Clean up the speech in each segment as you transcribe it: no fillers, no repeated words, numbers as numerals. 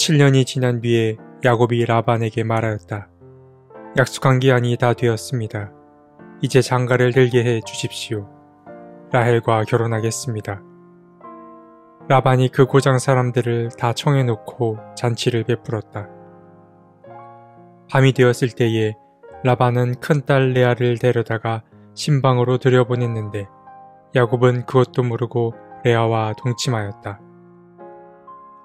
7년이 지난 뒤에 야곱이 라반에게 말하였다. 약속한 기한이 다 되었습니다. 이제 장가를 들게 해 주십시오. 라헬과 결혼하겠습니다. 라반이 그 고장 사람들을 다 청해놓고 잔치를 베풀었다. 밤이 되었을 때에 라반은 큰딸 레아를 데려다가 신방으로 들여보냈는데 야곱은 그것도 모르고 레아와 동침하였다.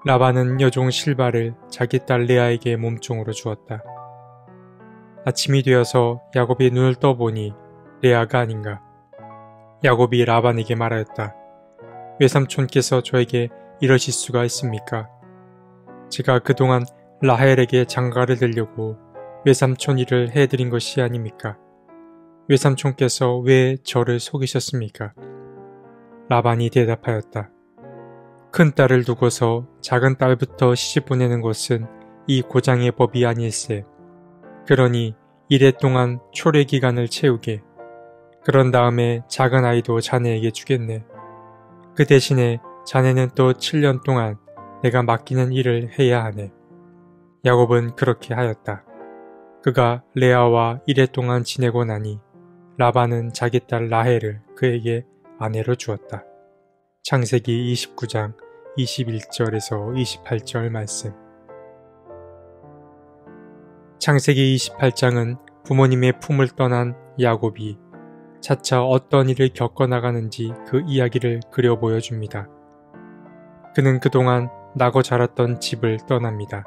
라반은 여종 실바를 자기 딸 레아에게 몸종으로 주었다. 아침이 되어서 야곱이 눈을 떠보니 레아가 아닌가. 야곱이 라반에게 말하였다. 외삼촌께서 저에게 이러실 수가 있습니까? 제가 그동안 라헬에게 장가를 들려고 외삼촌 일을 해드린 것이 아닙니까? 외삼촌께서 왜 저를 속이셨습니까? 라반이 대답하였다. 큰 딸을 두고서 작은 딸부터 시집 보내는 것은 이 고장의 법이 아닐세. 그러니 이래 동안 초래 기간을 채우게. 그런 다음에 작은 아이도 자네에게 주겠네. 그 대신에 자네는 또 7년 동안 내가 맡기는 일을 해야 하네. 야곱은 그렇게 하였다. 그가 레아와 이래 동안 지내고 나니 라반은 자기 딸 라헬을 그에게 아내로 주었다. 창세기 29장 21절에서 28절 말씀. 창세기 28장은 부모님의 품을 떠난 야곱이 차차 어떤 일을 겪어나가는지 그 이야기를 그려 보여줍니다. 그는 그동안 나고 자랐던 집을 떠납니다.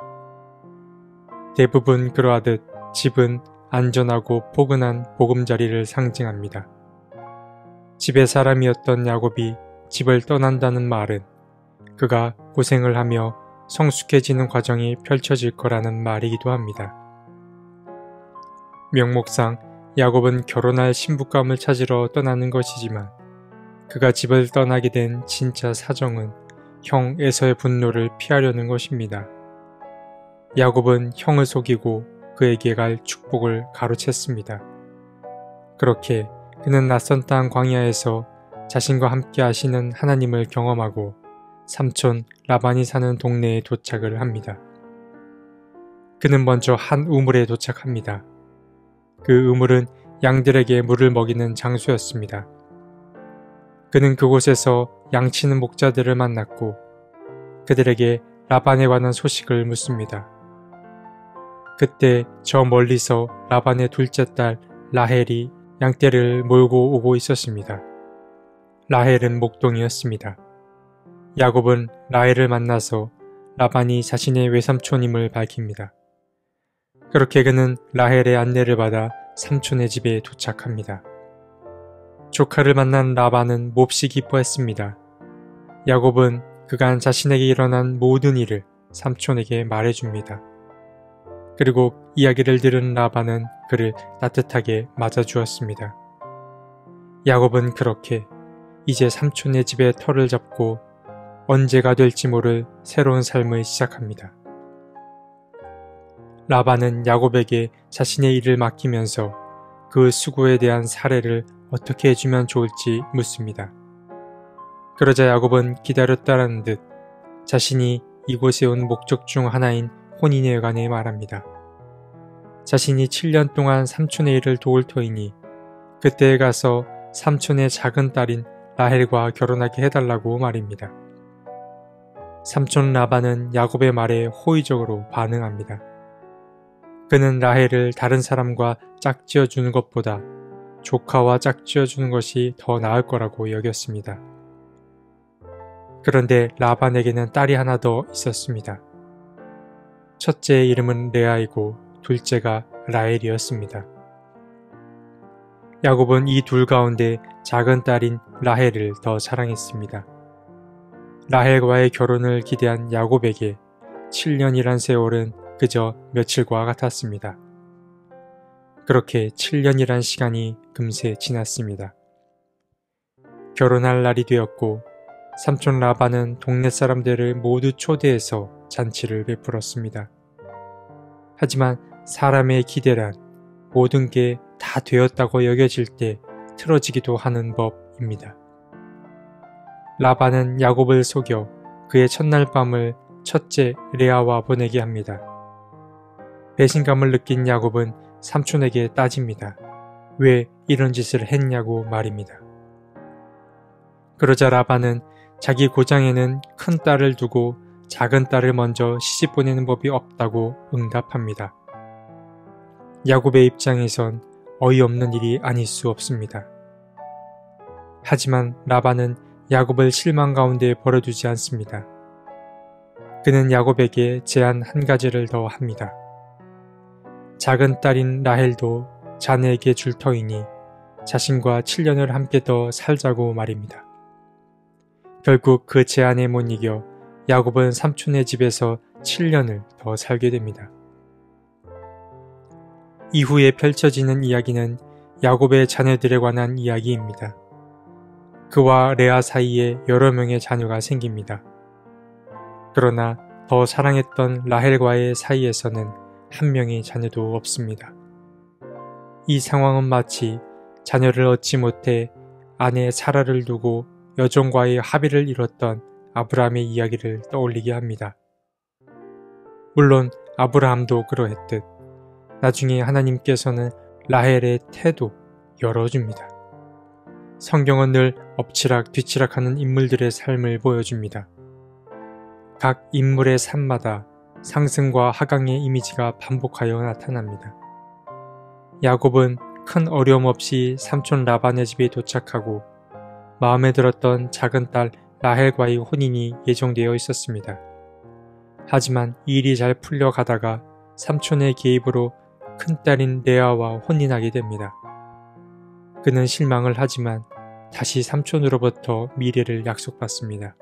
대부분 그러하듯 집은 안전하고 포근한 보금자리를 상징합니다. 집의 사람이었던 야곱이 집을 떠난다는 말은 그가 고생을 하며 성숙해지는 과정이 펼쳐질 거라는 말이기도 합니다. 명목상 야곱은 결혼할 신부감을 찾으러 떠나는 것이지만 그가 집을 떠나게 된 진짜 사정은 형 에서의 분노를 피하려는 것입니다. 야곱은 형을 속이고 그에게 갈 축복을 가로챘습니다. 그렇게 그는 낯선 땅 광야에서 자신과 함께 하시는 하나님을 경험하고 삼촌 라반이 사는 동네에 도착을 합니다. 그는 먼저 한 우물에 도착합니다. 그 우물은 양들에게 물을 먹이는 장소였습니다. 그는 그곳에서 양치는 목자들을 만났고 그들에게 라반에 관한 소식을 묻습니다. 그때 저 멀리서 라반의 둘째 딸 라헬이 양떼를 몰고 오고 있었습니다. 라헬은 목동이었습니다. 야곱은 라헬을 만나서 라반이 자신의 외삼촌임을 밝힙니다. 그렇게 그는 라헬의 안내를 받아 삼촌의 집에 도착합니다. 조카를 만난 라반은 몹시 기뻐했습니다. 야곱은 그간 자신에게 일어난 모든 일을 삼촌에게 말해줍니다. 그리고 이야기를 들은 라반은 그를 따뜻하게 맞아주었습니다. 야곱은 그렇게 이제 삼촌의 집에 터를 잡고 언제가 될지 모를 새로운 삶을 시작합니다. 라반은 야곱에게 자신의 일을 맡기면서 그 수고에 대한 사례를 어떻게 해주면 좋을지 묻습니다. 그러자 야곱은 기다렸다라는 듯 자신이 이곳에 온 목적 중 하나인 혼인에 관해 말합니다. 자신이 7년 동안 삼촌의 일을 도울 터이니 그때에 가서 삼촌의 작은 딸인 라헬과 결혼하게 해달라고 말입니다. 삼촌 라반은 야곱의 말에 호의적으로 반응합니다. 그는 라헬을 다른 사람과 짝지어주는 것보다 조카와 짝지어주는 것이 더 나을 거라고 여겼습니다. 그런데 라반에게는 딸이 하나 더 있었습니다. 첫째의 이름은 레아이고 둘째가 라헬이었습니다. 야곱은 이 둘 가운데 작은 딸인 라헬을 더 사랑했습니다. 라헬과의 결혼을 기대한 야곱에게 7년이란 세월은 그저 며칠과 같았습니다. 그렇게 7년이란 시간이 금세 지났습니다. 결혼할 날이 되었고 삼촌 라반은 동네 사람들을 모두 초대해서 잔치를 베풀었습니다. 하지만 사람의 기대란 모든 게 다 되었다고 여겨질 때 틀어지기도 하는 법입니다. 라반은 야곱을 속여 그의 첫날 밤을 첫째 레아와 보내게 합니다. 배신감을 느낀 야곱은 삼촌에게 따집니다. 왜 이런 짓을 했냐고 말입니다. 그러자 라반은 자기 고장에는 큰 딸을 두고 작은 딸을 먼저 시집 보내는 법이 없다고 응답합니다. 야곱의 입장에선 어이없는 일이 아닐 수 없습니다. 하지만 라반은 야곱을 실망 가운데 버려두지 않습니다. 그는 야곱에게 제안 한 가지를 더 합니다. 작은 딸인 라헬도 자네에게 줄 터이니 자신과 7년을 함께 더 살자고 말입니다. 결국 그 제안에 못 이겨 야곱은 삼촌의 집에서 7년을 더 살게 됩니다. 이후에 펼쳐지는 이야기는 야곱의 자녀들에 관한 이야기입니다. 그와 레아 사이에 여러 명의 자녀가 생깁니다. 그러나 더 사랑했던 라헬과의 사이에서는 한 명의 자녀도 없습니다. 이 상황은 마치 자녀를 얻지 못해 아내 사라를 두고 여종과의 합의를 이뤘던 아브라함의 이야기를 떠올리게 합니다. 물론 아브라함도 그러했듯 나중에 하나님께서는 라헬의 태도 열어줍니다. 성경은 늘 엎치락 뒤치락하는 인물들의 삶을 보여줍니다. 각 인물의 삶마다 상승과 하강의 이미지가 반복하여 나타납니다. 야곱은 큰 어려움 없이 삼촌 라반의 집에 도착하고 마음에 들었던 작은 딸 라헬과의 혼인이 예정되어 있었습니다. 하지만 일이 잘 풀려가다가 삼촌의 개입으로 큰딸인 레아와 혼인하게 됩니다. 그는 실망을 하지만 다시 삼촌으로부터 미래를 약속받습니다.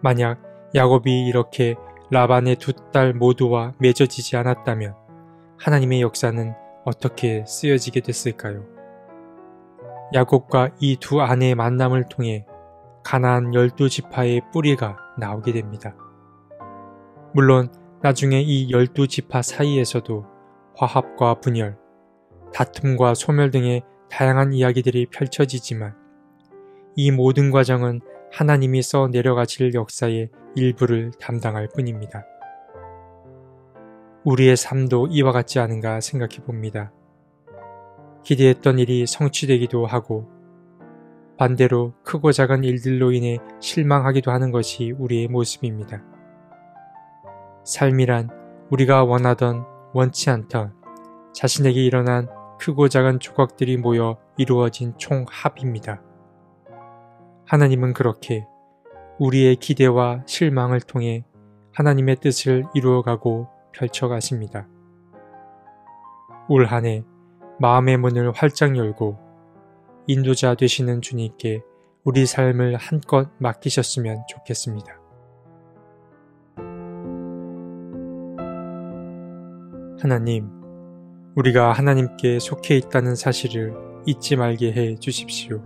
만약 야곱이 이렇게 라반의 두 딸 모두와 맺어지지 않았다면 하나님의 역사는 어떻게 쓰여지게 됐을까요? 야곱과 이 두 아내의 만남을 통해 가나안 12지파의 뿌리가 나오게 됩니다. 물론 나중에 이 12지파 사이에서도 화합과 분열, 다툼과 소멸 등의 다양한 이야기들이 펼쳐지지만 이 모든 과정은 하나님이 써 내려가실 역사의 일부를 담당할 뿐입니다. 우리의 삶도 이와 같지 않은가 생각해 봅니다. 기대했던 일이 성취되기도 하고 반대로 크고 작은 일들로 인해 실망하기도 하는 것이 우리의 모습입니다. 삶이란 우리가 원하던 원치 않던 자신에게 일어난 크고 작은 조각들이 모여 이루어진 총합입니다. 하나님은 그렇게 우리의 기대와 실망을 통해 하나님의 뜻을 이루어가고 펼쳐가십니다. 올 한 해 마음의 문을 활짝 열고 인도자 되시는 주님께 우리 삶을 한껏 맡기셨으면 좋겠습니다. 하나님, 우리가 하나님께 속해 있다는 사실을 잊지 말게 해 주십시오.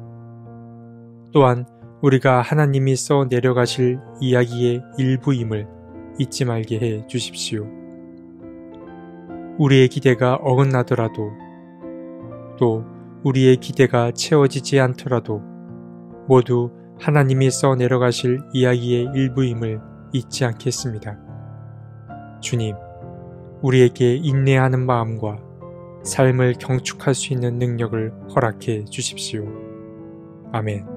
또한 우리가 하나님이 써 내려가실 이야기의 일부임을 잊지 말게 해 주십시오. 우리의 기대가 어긋나더라도 또 우리의 기대가 채워지지 않더라도 모두 하나님이 써 내려가실 이야기의 일부임을 잊지 않겠습니다. 주님, 우리에게 인내하는 마음과 삶을 경축할 수 있는 능력을 허락해 주십시오. 아멘.